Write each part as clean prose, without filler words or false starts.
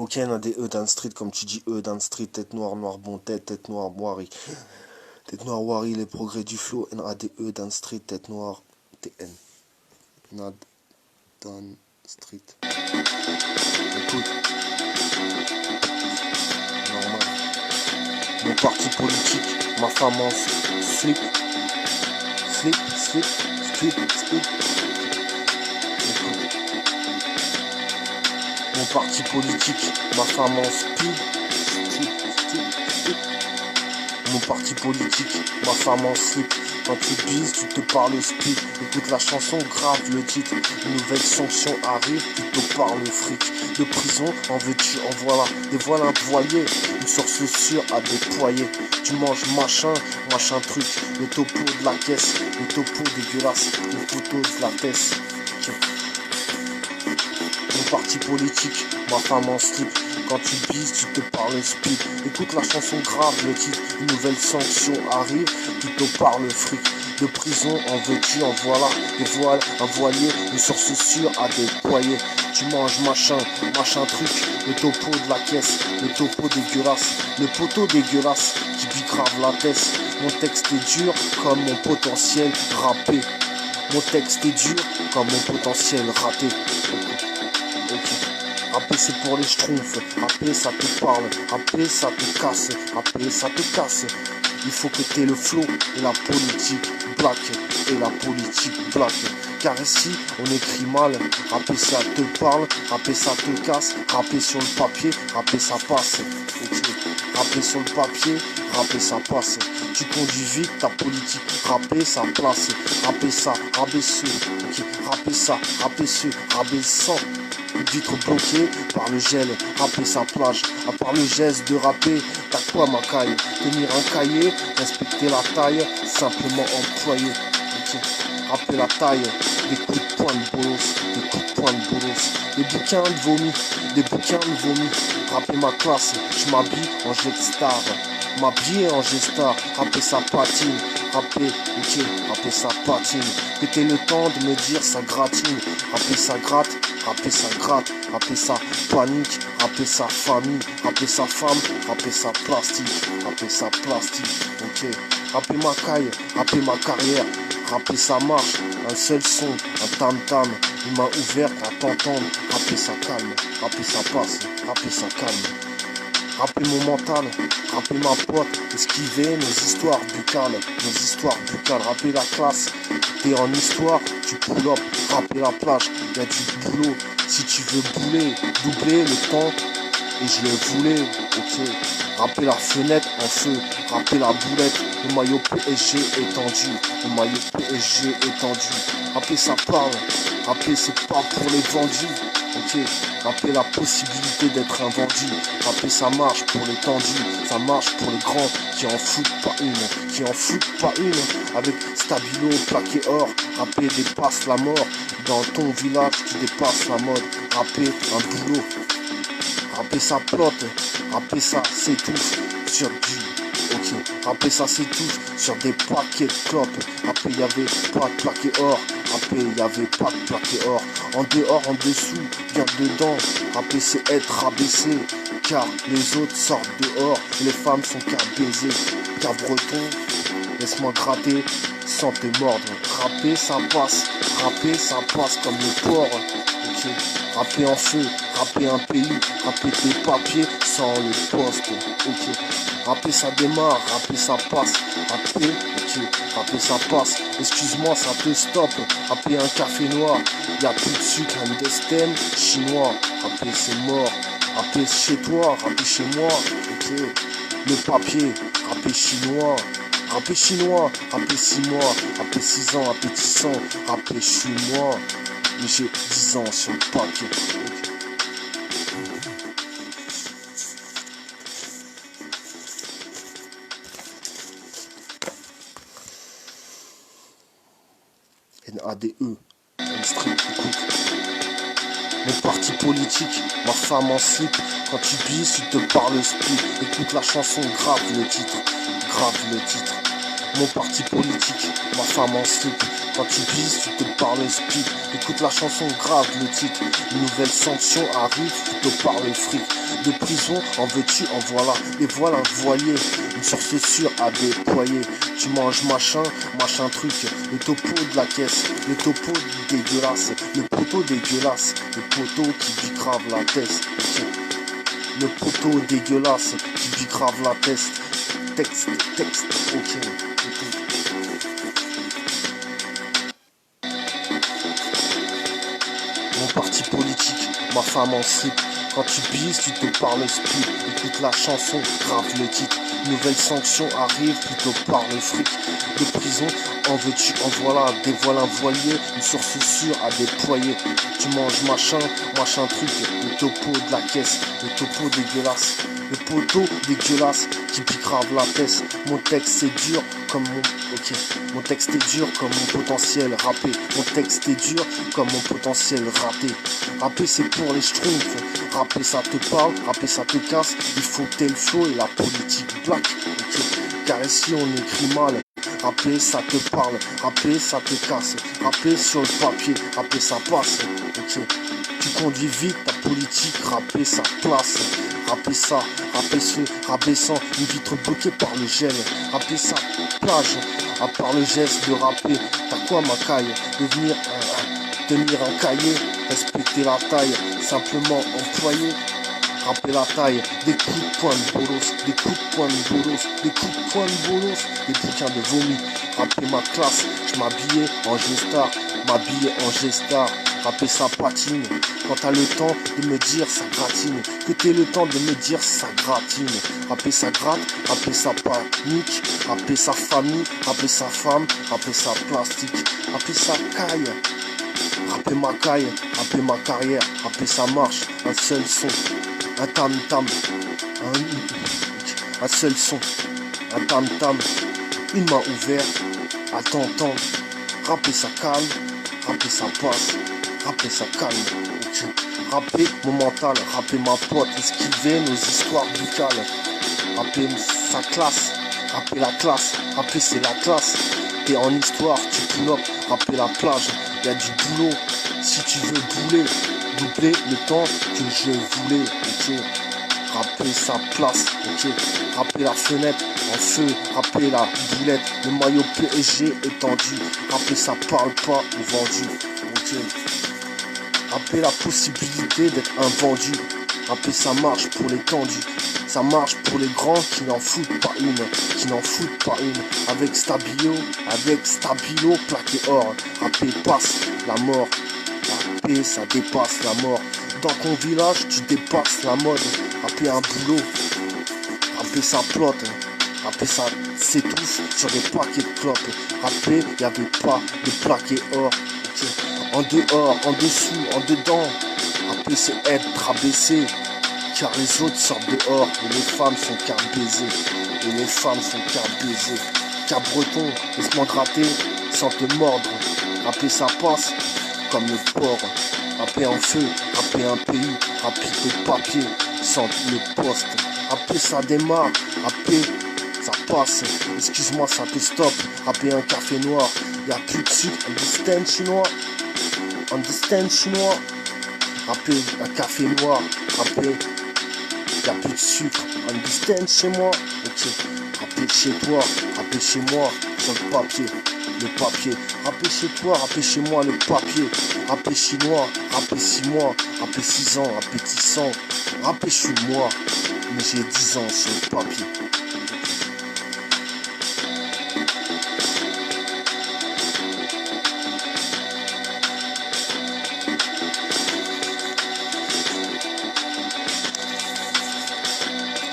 Ok, on a des E dans le street, comme tu dis, E dans le street, tête noire, noir bon tête noire, wari. Tête noire, wari, les progrès du flow, on a des E dans le street, tête noire, TN. Nad dans le street. Écoute, normal. Mon parti politique, ma femme en slip, street. Écoute. Mon parti politique, ma femme en speed. Mon parti politique, ma femme en slip. Quand tu bises, tu te parles speed. Écoute la chanson, grave le titre. Une nouvelle sanction arrive, tu te parles fric. De prison, en veux-tu, en voilà. Des voiles employés, une source sûre à déployer. Tu manges machin truc. Le topo de la caisse, le topo dégueulasse, le photo de la tête. Mon parti politique, ma femme en slip. Quand tu bises, tu te parles speed. Écoute la chanson grave, le titre. Une nouvelle sanction arrive, tu te parles fric. De prison, en veux-tu, en voilà. Des voiles, un voilier, une source sûre à déployer. Tu manges machin truc. Le topo de la caisse, le topo dégueulasse, le poteau dégueulasse qui bicrave la tête. Mon texte est dur comme mon potentiel râpé. Mon texte est dur comme mon potentiel raté. Rapper c'est pour les schtroumpfs, rapper ça te parle, rapper ça te casse, rapper ça te casse. Il faut que t'aies le flow et la politique black, et la politique black. Car ici on écrit mal, rapper ça te parle, rapper ça te casse, rapper sur le papier, rapper ça passe. Okay. Rapper sur le papier, rapper ça passe. Tu conduis vite ta politique, rapper ça place, rapper ça, rabaisseux, okay. Rapper ceux, rabaissant. Vitre bloquée par le gel, rapper sa plage. À part le geste de rapper, t'as quoi ma caille? Tenir un cahier, respecter la taille, simplement employer. Okay. Rapper la taille, des coups de poing de bolos, des coups de poing de bolos, des bouquins de vomi, des bouquins de vomi. Rapper ma classe, je m'habille en G-Star, m'habiller en G-Star, rapper sa patine. Rapper, ok, rapper sa patine. Péter le temps de me dire ça gratine. Rapper ça gratte, rapper ça gratte, rapper sa panique, rapper sa famille, rapper sa femme, rapper sa plastique, rapper sa plastique, ok. Rapper ma caille, rapper ma carrière, rapper sa marche, un seul son, un tam-tam, une main ouverte à t'entendre, rapper sa calme, rapper sa passe, rapper sa calme. Rapper mon mental, rapper ma pote, esquiver nos histoires buccales, rapper la classe, t'es en histoire, tu pull up, rapper la plage, y'a du boulot, si tu veux bouler, doubler le temps, et je le voulais, ok. Rapper la fenêtre en feu, rapper la boulette, le maillot PSG étendu, le maillot PSG étendu, rapper ça parle, rapper c'est pas pour les vendus. Ok, rapper la possibilité d'être un vendu, rapper ça marche pour les tendus, ça marche pour les grands qui en foutent pas une, avec stabilo plaqué or, rapper dépasse la mort, dans ton village tu dépasses la mode, rapper un boulot, rapper ça plotte, rapper ça s'étouffe sur du, ok, rapper ça s'étouffe sur des paquets de clopes, rapper y'avait pas de plaqué or, rapper y'avait pas de plaqué or, en dehors, en dessous, bien dedans, rapper c'est être rabaissé, car les autres sortent dehors, et les femmes sont qu'à baiser, car breton, laisse-moi gratter, sans te mordre, rapper ça passe comme le porc, ok, rapper en feu, rapper un pays, rapper tes papiers sans le poste, ok, rapper ça démarre, rapper ça passe, rapper, ok, rapper ça passe, excuse-moi ça te stoppe, rapper un café noir, y'a plus de sucre, un destin chinois, rapper c'est mort, rapper chez toi, rapper chez moi, ok, le papier, rapper chinois, rapper 6 mois, rapper 6 ans, appétissant, rapper je suis moi, mais j'ai 10 ans sur le papier. NADE, un street, écoute. Mon parti politique, ma femme en slip, quand tu bises, tu te parles split. Écoute la chanson, grave le titre, grave le titre. mon parti politique, ma femme en slip. Quand tu bises, tu te parles speed. Écoute la chanson grave, le titre. Une nouvelle sanction arrive, tu te parles fric. De prison, en veux-tu, en voilà. Et voilà un voilier, une source sûre à déployer. Tu manges machin, machin truc. Le topo de la caisse, le topo dégueulasse. Le poteau dégueulasse, le poteau qui bicrave la tête. Le poteau dégueulasse qui bicrave la tête. Texte, ok. Mon parti politique, ma femme en slip. Quand tu bises, tu te parles speed. Écoute la chanson, grave le titre. Nouvelle sanction arrive, plutôt par le fric. De prison, en veux-tu, en voilà. Dévoile un voilier, une source sûre à déployer. Tu manges machin, machin truc. Le topo de la caisse, le topo dégueulasse. Le poteau dégueulasse qui bicrave la tête. Mon texte c'est dur comme mon... Ok. Mon texte est dur comme mon potentiel rappé. Mon texte est dur comme mon potentiel raté. Rapper c'est pour les schtroumpfs. Rapper ça te parle, rapper ça te casse. Il faut que t'aies le flow et la politique black. Ok. Car ici on écrit mal. Rapper ça te parle, rapper ça te casse. Rapper sur le papier, rapper ça passe. Ok. Tu conduis vite ta politique, rapper ça place. Rapper ça, rapper ce, rabaissant une vitre bloquée par le gel. Rapper ça, plage, à part le geste de rapper. T'as quoi ma caille? Devenir tenir un cahier, respecter la taille, simplement employer. Rapper la taille, des coups de poing de bolos, des coups de poing de bolos, des coups de poing de bolos, des bouquins de vomi. Rapper ma classe, je m'habillais en G-Star, m'habiller en G-Star. Rapper sa patine, quand t'as le temps de me dire ça gratine, que t'aies le temps de me dire ça gratine. Rapper sa gratte, rapper sa panique, rapper sa famille, rapper sa femme, rapper sa plastique, rapper sa caille. Rapper ma caille, rapper ma carrière, rapper sa marche, un seul son, un tam-tam, un seul son, un tam-tam, une main ouverte, à t'entendre, rapper sa calme, rapper sa passe, rapper sa calme, ok. Rapper mon mental, rapper ma pote, esquiver nos histoires buccales, rapper sa classe, rapper la classe, rapper c'est la classe, t'es en histoire, tu pull up, rapper la plage, y'a du boulot, si tu veux bouler, doubler le temps que je voulais, ok. Rapper sa place, ok. Rapper la fenêtre en feu, rapper la boulette, le maillot PSG étendu, rapper ça parle pas ou vendu, ok. Rapper la possibilité d'être un vendu, rapper ça marche pour les tendus, ça marche pour les grands qui n'en foutent pas une, qui n'en foutent pas une. Avec stabilo plaqué or, rapper passe la mort, rapper ça dépasse la mort. Dans ton village tu dépasses la mode, rapper un boulot, rapper ça plotte, rapper ça s'étouffe sur des paquets de clopes. Rapper y'avait pas de plaqué or, okay. En dehors, en dessous, en dedans, rapper c'est être abaissé. Car les autres sortent dehors et les femmes sont qu'à baiser. Et les femmes sont qu'à baiser. Car breton, laisse-moi gratter sans te mordre. Rapper ça passe comme le porc. Rapper en feu, rapper un pays, rapper tes papiers sans le poste. Rapper ça démarre, rapper ça passe. Excuse-moi ça te stoppe. Rapper un café noir, y'a plus de sucre. Understand chinois, understand chinois. Rapper un café noir, rapper y'a plus de sucre, understand chez moi, ok. Rapper chez toi, rapper chez moi, sur le papier, rapper chez toi, rapper chez moi, le papier, rapper chinois, rapper 6 mois, rapper 6 ans, appétissant, rapper je suis moi, mais j'ai 10 ans sur le papier.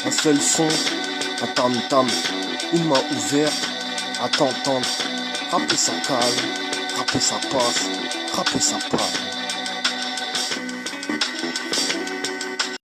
Un seul son, un tam-tam, une main ouverte, à t'entendre. Rapper ça calme, rapper ça passe, rapper ça parle.